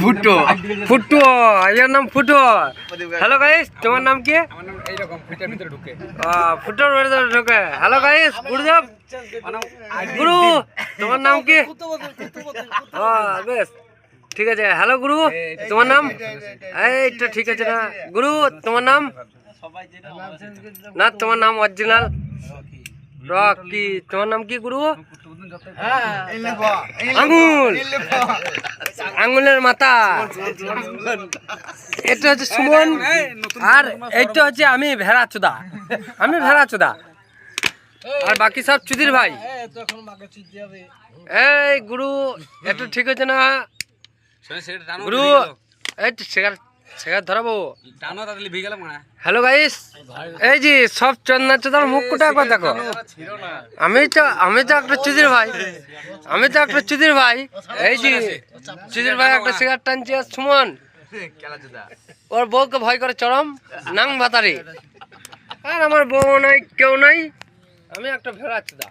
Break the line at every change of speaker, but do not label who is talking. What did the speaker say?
ফুটো ফুটো এর নাম ফুটো। হ্যালো গাইস, তোমার নাম কি?
আমার নাম এইরকম ফুটার ভিতরে ঢুকে।
ফুটোর ভিতরে ঢোকে। হ্যালো গাইস, গুরুদেব গুরু, তোমার নাম কি? বেশ ঠিক আছে। হ্যালো গুরু, তোমার নাম? এইটা ঠিক আছে না গুরু, তোমার নাম? না, তোমার নাম অরিজিনাল রকি। তোমার নাম কি গুরু? আঙুল, আঙুলের মাথা। এটা হচ্ছে সুমন, আর এইটা হচ্ছে আমি ভেড়াচোদা। আমি ভেড়াচোদা, আর বাকি সব চুদির ভাই। এই গুরু, এটা ঠিক আছে না গুরু? এই শেখার ধরাবো। হ্যালো গাইস, এই যে সব চন্দনা চোদার মুখ কোটা একবার দেখো। আমি তো একটা চুদির ভাই, এই যে চুদির ভাই একটা সিগারেট টানছি। আর সুমন, ওর বউকে ভয় করে চরম নাং ভাতারি। আর আমার বউ নাই, কেউ নাই, আমি একটা ভেড়া চোদা।